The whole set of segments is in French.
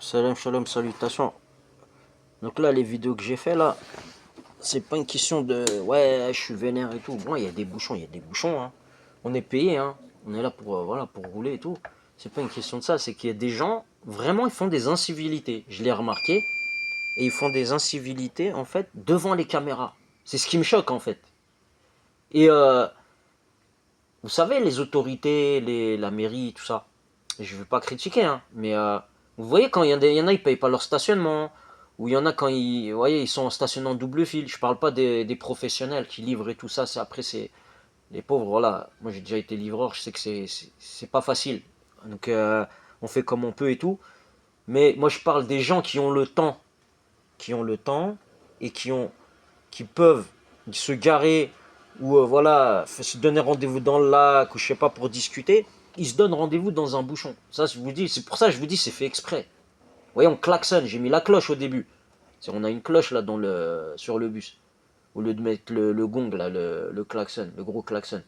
Salam, shalom, salutations. Donc là, les vidéos que j'ai fait là, c'est pas une question de ouais, je suis vénère et tout. Bon, il y a des bouchons, il y a des bouchons. Hein. On est payé, hein. On est là pour voilà, pour rouler et tout. C'est pas une question de ça, c'est qu'il y a des gens vraiment ils font des incivilités. Je l'ai remarqué et ils font des incivilités en fait devant les caméras. C'est ce qui me choque en fait. Et vous savez, les autorités, la mairie, tout ça. Je veux pas critiquer, hein, mais vous voyez quand il y en a, ils payent pas leur stationnement, ou il y en a quand vous voyez, ils sont en stationnement double fil. Je parle pas des professionnels qui livrent et tout ça. C'est les pauvres, voilà. Moi j'ai déjà été livreur, je sais que c'est pas facile. Donc on fait comme on peut et tout. Mais moi je parle des gens qui ont le temps et qui peuvent se garer ou voilà, se donner rendez-vous dans le lac ou je sais pas pour discuter, ils se donnent rendez-vous dans un bouchon. Ça, je vous dis, c'est pour ça que je vous dis, c'est fait exprès. Vous voyez, on klaxonne. J'ai mis la cloche au début. On a une cloche là sur le bus. Au lieu de mettre le gong là, le klaxon, le gros klaxon.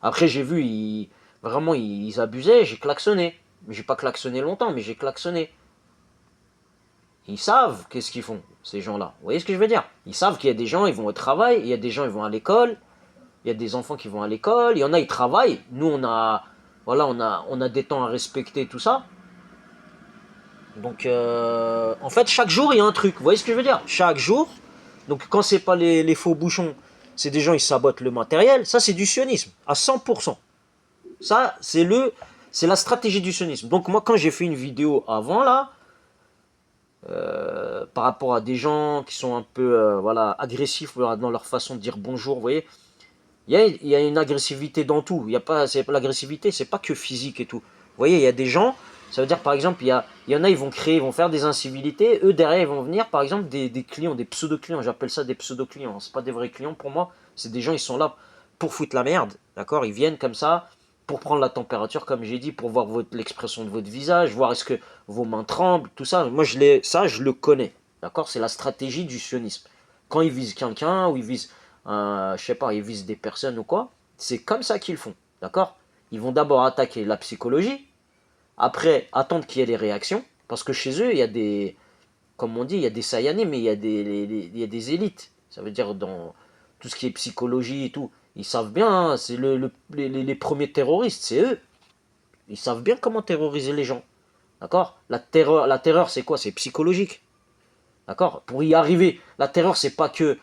Après, j'ai vu, vraiment, ils abusaient. J'ai klaxonné. Mais j'ai pas klaxonné longtemps, mais j'ai klaxonné. Ils savent qu'est-ce qu'ils font, ces gens-là. Vous voyez ce que je veux dire? Ils savent qu'il y a des gens, ils vont au travail, il y a des gens, ils vont à l'école, il y a des enfants qui vont à l'école, il y en a, ils travaillent. Nous, voilà, on a des temps à respecter, tout ça. Donc, en fait, chaque jour, il y a un truc. Vous voyez ce que je veux dire? Chaque jour. Donc, quand c'est pas les faux bouchons, c'est des gens, ils sabotent le matériel. Ça, c'est du sionisme, à 100%. Ça, c'est la stratégie du sionisme. Donc, moi, quand j'ai fait une vidéo avant, là, par rapport à des gens qui sont un peu voilà, agressifs dans leur façon de dire bonjour, vous voyez, il y a une agressivité dans tout. Il y a pas, l'agressivité, c'est pas que physique et tout. Vous voyez, il y a des gens, ça veut dire par exemple, il y en a, ils vont faire des incivilités. Eux derrière, ils vont venir, par exemple, des clients, des pseudo-clients. J'appelle ça des pseudo-clients. C'est pas des vrais clients pour moi. C'est des gens, ils sont là pour foutre la merde, d'accord. Ils viennent comme ça pour prendre la température, comme j'ai dit, pour voir l'expression de votre visage, voir est-ce que vos mains tremblent, tout ça. Moi, je le connais, d'accord. C'est la stratégie du sionisme. Quand ils visent quelqu'un ou ils visent je sais pas, ils visent des personnes ou quoi, c'est comme ça qu'ils font, d'accord. Ils vont d'abord attaquer la psychologie, après attendre qu'il y ait les réactions, parce que chez eux, il y a des, comme on dit, il y a des sayanés, mais il y a des élites. Ça veut dire dans tout ce qui est psychologie et tout, ils savent bien, hein, c'est les premiers terroristes, c'est eux. Ils savent bien comment terroriser les gens, d'accord. La terreur c'est quoi? C'est psychologique, d'accord. Pour y arriver, la terreur c'est pas que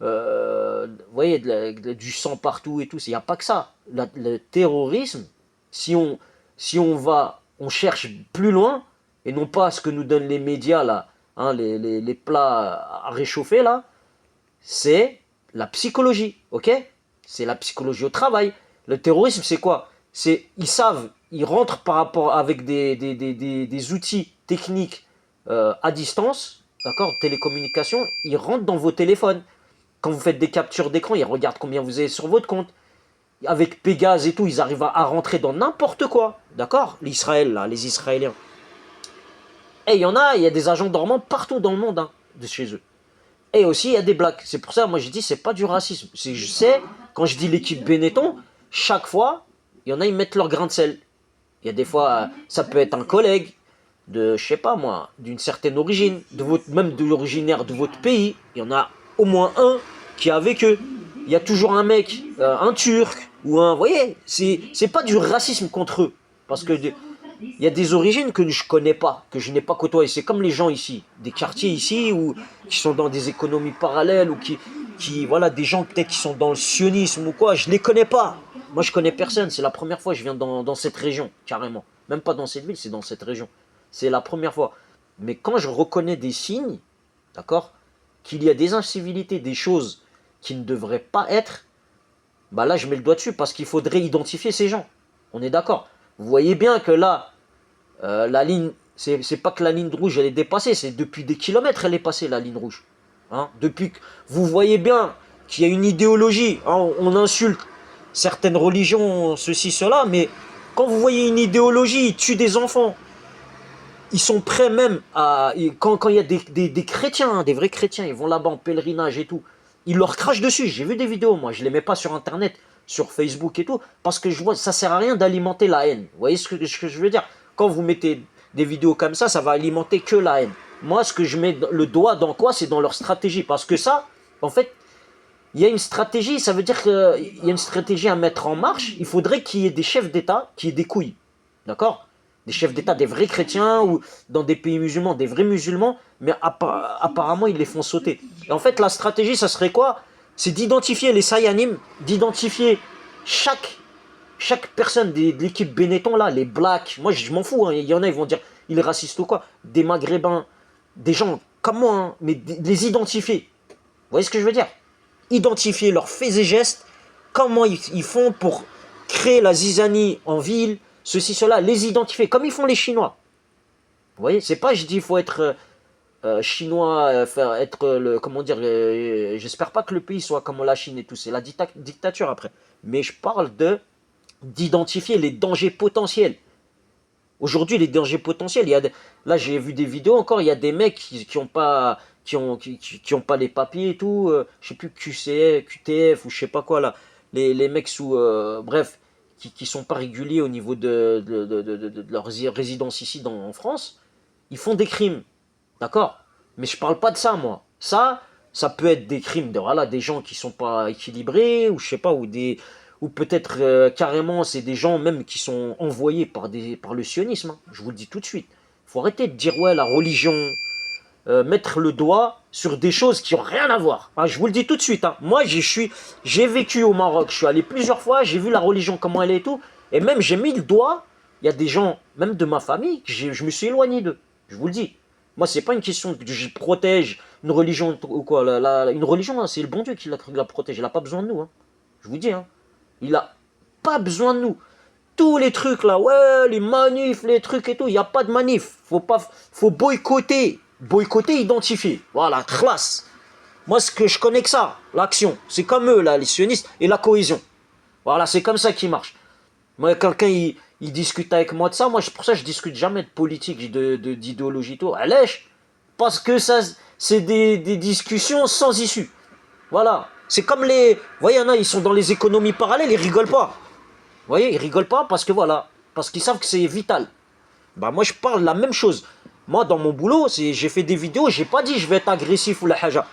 vous voyez, du sang partout et tout, il n'y a pas que ça. Le terrorisme, si on, si on cherche plus loin, et non pas ce que nous donnent les médias, là, hein, les plats à réchauffer, là, c'est la psychologie, ok. C'est la psychologie au travail. Le terrorisme, c'est quoi? Ils savent, ils rentrent par rapport avec des outils techniques à distance, d'accord, télécommunication, ils rentrent dans vos téléphones. Quand vous faites des captures d'écran, ils regardent combien vous avez sur votre compte. Avec Pégase et tout, ils arrivent à rentrer dans n'importe quoi. D'accord? L'Israël, là, les Israéliens. Et il y a des agents dormants partout dans le monde, hein, de chez eux. Et aussi, il y a des blacks. C'est pour ça, moi, je dis, c'est pas du racisme. Je sais, quand je dis l'équipe Benetton, chaque fois, il y en a, ils mettent leur grain de sel. Il y a des fois, ça peut être un collègue de, je sais pas moi, d'une certaine origine, même de l'originaire de votre pays. Il y en a au moins un qui est avec eux. Il y a toujours un mec, un turc, ou un. Vous voyez, c'est pas du racisme contre eux. Parce que il y a des origines que je connais pas, que je n'ai pas côtoyé. C'est comme les gens ici, des quartiers ici, ou qui sont dans des économies parallèles, ou voilà, des gens peut-être qui sont dans le sionisme ou quoi, je les connais pas. Moi, je connais personne. C'est la première fois que je viens dans cette région, carrément. Même pas dans cette ville, c'est dans cette région. C'est la première fois. Mais quand je reconnais des signes, d'accord, qu'il y a des incivilités, des choses qui ne devraient pas être, bah là, je mets le doigt dessus parce qu'il faudrait identifier ces gens. On est d'accord. Vous voyez bien que là, la ligne, c'est pas que la ligne rouge elle est dépassée, c'est depuis des kilomètres elle est passée la ligne rouge. Hein, depuis que vous voyez bien qu'il y a une idéologie, hein, on insulte certaines religions, ceci, cela, mais quand vous voyez une idéologie, ils tuent des enfants. Ils sont prêts même à. Quand il y a des chrétiens, hein, des vrais chrétiens, ils vont là-bas en pèlerinage et tout, ils leur crachent dessus. J'ai vu des vidéos, moi, je les mets pas sur internet, sur Facebook et tout, parce que je vois, ça sert à rien d'alimenter la haine. Vous voyez ce que je veux dire? Quand vous mettez des vidéos comme ça va alimenter que la haine. Moi, ce que je mets le doigt dans quoi, c'est dans leur stratégie. Parce que ça, en fait, il y a une stratégie, ça veut dire qu'il y a une stratégie à mettre en marche. Il faudrait qu'il y ait des chefs d'État qui aient des couilles. D'accord? Des chefs d'État, des vrais chrétiens, ou dans des pays musulmans, des vrais musulmans, mais apparemment, ils les font sauter. Et en fait, la stratégie, ça serait quoi? C'est d'identifier les Sayanim, d'identifier chaque personne de l'équipe Benetton, là, les blacks, moi je m'en fous, hein, il y en a, ils vont dire, il est raciste ou quoi, des maghrébins, des gens comme moi, hein, mais les identifier. Vous voyez ce que je veux dire? Identifier leurs faits et gestes, comment ils font pour créer la zizanie en ville, ceci, cela, les identifier, comme ils font les Chinois. Vous voyez, c'est pas, je dis, il faut être chinois, être le, comment dire, j'espère pas que le pays soit comme la Chine et tout, c'est la dictature après. Mais je parle d'identifier les dangers potentiels. Aujourd'hui, les dangers potentiels, là j'ai vu des vidéos encore, il y a des mecs qui ont pas, qui ont pas les papiers et tout, je sais plus QTF ou je sais pas quoi là, les mecs sous, bref, qui sont pas réguliers au niveau de leur résidence ici en France, ils font des crimes, d'accord? Mais je parle pas de ça moi. Ça peut être des crimes voilà, des gens qui sont pas équilibrés ou je sais pas, ou peut-être carrément c'est des gens même qui sont envoyés par le sionisme, hein. Je vous le dis tout de suite. Faut arrêter de dire ouais la religion, mettre le doigt sur des choses qui ont rien à voir. Hein, je vous le dis tout de suite. Hein. Moi j'ai vécu au Maroc, je suis allé plusieurs fois, j'ai vu la religion comment elle est et tout, et même j'ai mis le doigt. Il y a des gens même de ma famille que je me suis éloigné d'eux. Je vous le dis. Moi, c'est pas une question que je protège une religion ou quoi. Une religion, hein, c'est le bon Dieu qui la protège. Il n'a pas besoin de nous. Hein. Je vous dis. Hein. Il n'a pas besoin de nous. Tous les trucs là, ouais, les manifs, les trucs et tout, il n'y a pas de manif. Faut boycotter. Boycotter, identifier. Voilà, classe. Moi, ce que je connais que ça, l'action. C'est comme eux, là, les sionistes, et la cohésion. Voilà, c'est comme ça qu'ils marchent. Moi, quelqu'un, il discute avec moi de ça. Moi, pour ça, je discute jamais de politique, d'idéologie, tout. À lèche. Parce que ça, c'est des discussions sans issue. Voilà. C'est comme les... Vous voyez, il y en a, ils sont dans les économies parallèles, ils rigolent pas. Vous voyez, ils rigolent pas parce que voilà. Parce qu'ils savent que c'est vital. Bah, moi, je parle de la même chose. Moi, dans mon boulot, j'ai fait des vidéos, j'ai pas dit je vais être agressif ou la haja.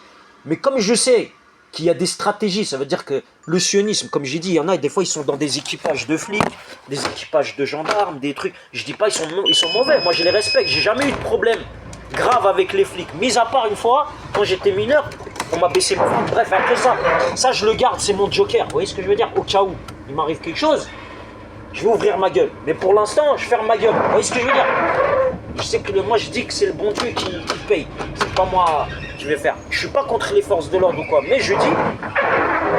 Mais comme je sais qu'il y a des stratégies, ça veut dire que le sionisme, comme j'ai dit, il y en a, des fois ils sont dans des équipages de flics, des équipages de gendarmes, des trucs, je dis pas ils sont mauvais, moi je les respecte, j'ai jamais eu de problème grave avec les flics, mis à part une fois, quand j'étais mineur, on m'a baissé mon front, bref, après ça je le garde, c'est mon joker, vous voyez ce que je veux dire, au cas où il m'arrive quelque chose, je vais ouvrir ma gueule, mais pour l'instant, je ferme ma gueule, vous voyez ce que je veux dire. Je sais que moi je dis que c'est le bon Dieu qui paye, c'est pas moi qui vais faire. Je suis pas contre les forces de l'ordre ou quoi, mais je dis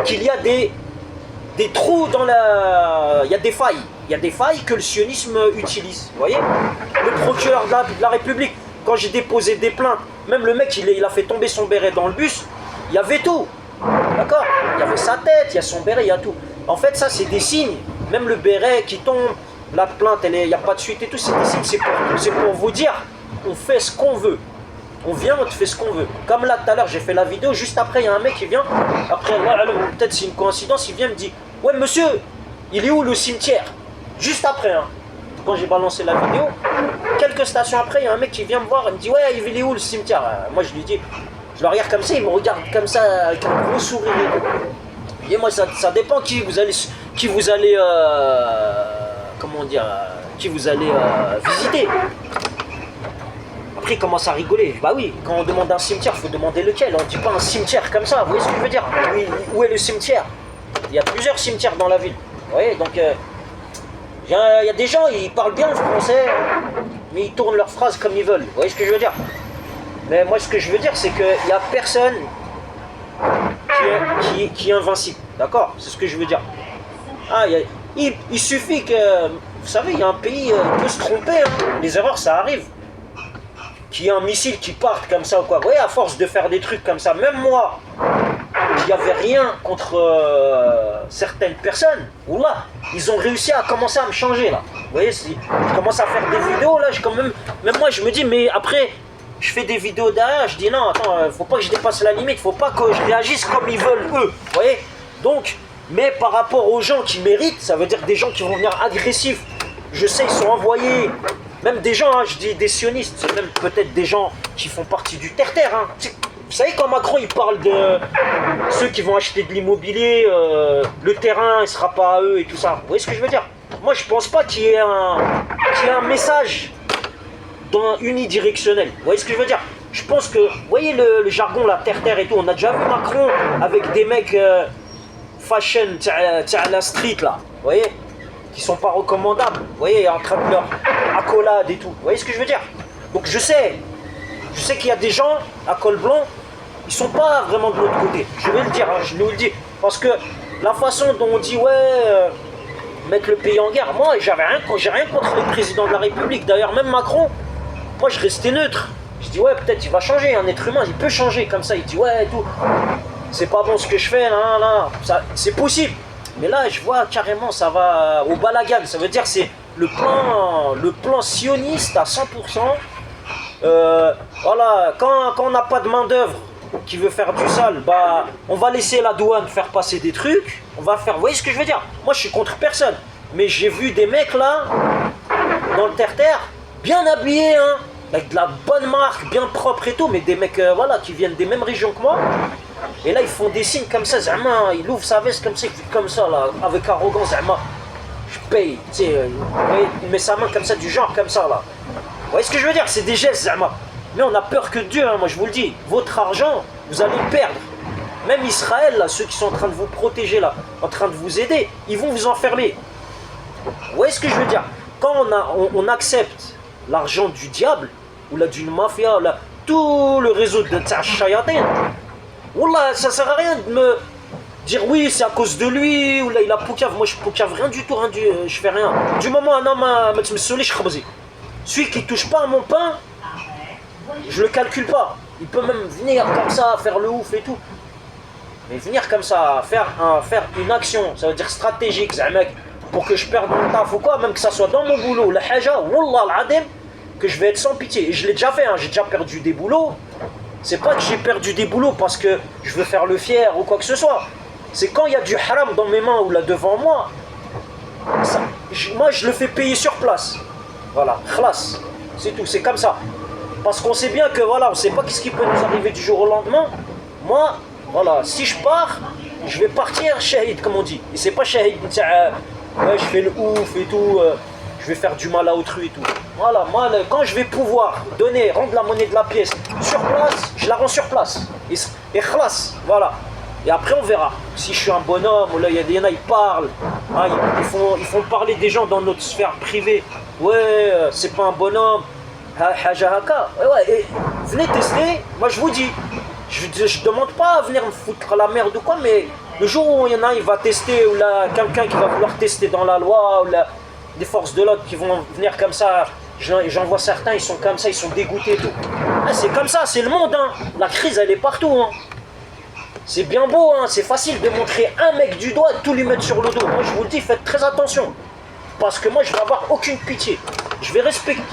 qu'il y a des trous dans la... Il y a des failles que le sionisme utilise, vous voyez. Le procureur de la République, quand j'ai déposé des plaintes, même le mec il a fait tomber son béret dans le bus, il y avait tout, d'accord. Il y avait sa tête, il y a son béret, il y a tout. En fait ça c'est des signes, même le béret qui tombe, la plainte, il n'y a pas de suite et tout, c'est des signes, c'est pour vous dire, on fait ce qu'on veut. On vient, on te fait ce qu'on veut. Comme là, tout à l'heure, j'ai fait la vidéo, juste après, il y a un mec qui vient, après, peut-être c'est une coïncidence, il vient me dit, ouais monsieur, il est où le cimetière? Juste après, hein, quand j'ai balancé la vidéo, quelques stations après, il y a un mec qui vient me voir, il me dit, ouais, il est où le cimetière? Moi, je lui dis, je le regarde comme ça, il me regarde comme ça, avec un gros sourire. Et moi, ça dépend qui vous allez comment dire, qui vous allez visiter. Après, il commence à rigoler. Bah oui, quand on demande un cimetière, il faut demander lequel. On ne dit pas un cimetière comme ça, vous voyez ce que je veux dire? Oui, où est le cimetière? Il y a plusieurs cimetières dans la ville. Vous voyez, donc il y a des gens, ils parlent bien le français, mais ils tournent leurs phrases comme ils veulent. Vous voyez ce que je veux dire? Mais moi, ce que je veux dire, c'est qu'il n'y a personne qui est invincible. D'accord? C'est ce que je veux dire. Ah, il suffit que... Vous savez, il y a un pays, il peut se tromper. Hein. Les erreurs, ça arrive. Qu'il y ait un missile qui parte comme ça ou quoi. Vous voyez, à force de faire des trucs comme ça, même moi, il n'y avait rien contre certaines personnes. Oula, ils ont réussi à commencer à me changer, là. Vous voyez, je commence à faire des vidéos, là, même moi, je me dis, mais après... Je fais des vidéos derrière, je dis non, attends, faut pas que je dépasse la limite, faut pas que je réagisse comme ils veulent eux, vous voyez. Donc, mais par rapport aux gens qui méritent, ça veut dire des gens qui vont venir agressifs, je sais, ils sont envoyés même des gens, hein, je dis des sionistes, c'est même peut-être des gens qui font partie du terre-terre. Hein. Vous savez, quand Macron il parle de ceux qui vont acheter de l'immobilier, le terrain il sera pas à eux et tout ça. Vous voyez ce que je veux dire? Moi je pense pas qu'il y ait un message unidirectionnel. Vous voyez ce que je veux dire? Je pense que, vous voyez le jargon, la terre-terre et tout, on a déjà vu Macron avec des mecs fashion, la street là, vous voyez, qui sont pas recommandables, vous voyez, en train de leur accolade et tout. Vous voyez ce que je veux dire? Donc je sais qu'il y a des gens à col blanc, ils sont pas vraiment de l'autre côté. Je vais le dire, hein, je vous le dis. Parce que la façon dont on dit, ouais, mettre le pays en guerre, moi, j'ai rien contre le président de la République. D'ailleurs, même Macron, moi, je restais neutre. Je dis, ouais, peut-être il va changer, un être humain, il peut changer comme ça. Il dit, ouais, tout. C'est pas bon ce que je fais, là. C'est possible. Mais là, je vois carrément, ça va au balagan. Ça veut dire c'est le plan sioniste à 100%. Voilà, quand on n'a pas de main-d'œuvre qui veut faire du sale, bah, on va laisser la douane faire passer des trucs. On va faire. Vous voyez ce que je veux dire? Moi, je suis contre personne. Mais j'ai vu des mecs là, dans le terre-terre, bien habillés, hein, avec de la bonne marque, bien propre et tout, mais des mecs voilà, qui viennent des mêmes régions que moi. Et là, ils font des signes comme ça, Zama, il ouvre sa veste comme ça, il fait comme ça, là, avec arrogance, Zama. Je paye, tu sais, il met sa main comme ça, du genre comme ça, là. Vous voyez ce que je veux dire? C'est des gestes, Zama. Mais on a peur que Dieu, hein, moi je vous le dis. Votre argent, vous allez le perdre. Même Israël, là, ceux qui sont en train de vous protéger, là, en train de vous aider, ils vont vous enfermer. Vous voyez ce que je veux dire? Quand on accepte l'argent du diable, ou là d'une mafia, là, tout le réseau de Shayatin, Wallah, ça sert à rien de me dire oui, c'est à cause de lui, ou là il a poucave. Moi je poucave rien du tout, je fais rien. Du moment un homme me solide, je khabzi. Celui qui touche pas à mon pain, je le calcule pas. Il peut même venir comme ça, faire le ouf et tout. Mais venir comme ça, faire une action, ça veut dire stratégique, mec, pour que je perde mon taf ou quoi, même que ça soit dans mon boulot, la haja, wallah al-adim, que je vais être sans pitié. Et je l'ai déjà fait, hein, j'ai déjà perdu des boulots. C'est pas que j'ai perdu des boulots parce que je veux faire le fier ou quoi que ce soit. C'est quand il y a du haram dans mes mains ou là devant moi, moi je le fais payer sur place. Voilà, khlas. C'est tout, c'est comme ça. Parce qu'on sait bien que voilà, on sait pas ce qui peut nous arriver du jour au lendemain. Moi, voilà, si je pars, je vais partir shahid comme on dit. Et c'est pas shahid, ouais, je fais le ouf et tout, je vais faire du mal à autrui et tout. Voilà, moi, quand je vais pouvoir rendre la monnaie de la pièce sur place, je la rends sur place. Et khlas, voilà. Et après, on verra. Si je suis un bonhomme, ou là, il y en a, ils parlent. Hein, ils font parler des gens dans notre sphère privée. Ouais, c'est pas un bonhomme. Haja haka. Ouais, et venez tester. Moi, je vous dis. Je demande pas à venir me foutre la merde ou quoi, mais le jour où il y en a, il va tester, ou là, quelqu'un qui va vouloir tester dans la loi, ou là, des forces de l'ordre qui vont venir comme ça. J'en vois certains, ils sont comme ça, ils sont dégoûtés et tout. Ah, c'est comme ça, c'est le monde, hein. La crise, elle est partout, hein. C'est bien beau, hein. C'est facile de montrer un mec du doigt et tout lui mettre sur le dos. Moi, je vous le dis, faites très attention. Parce que moi, je vais avoir aucune pitié. Je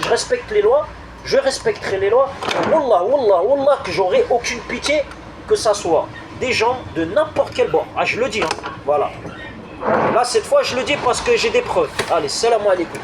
respecte les lois, je respecterai les lois. Wallah, wallah, wallah, que j'aurai aucune pitié, que ça soit des gens de n'importe quel bord. Ah, je le dis, hein. Voilà. Là, cette fois, je le dis parce que j'ai des preuves. Allez, salam alaikum.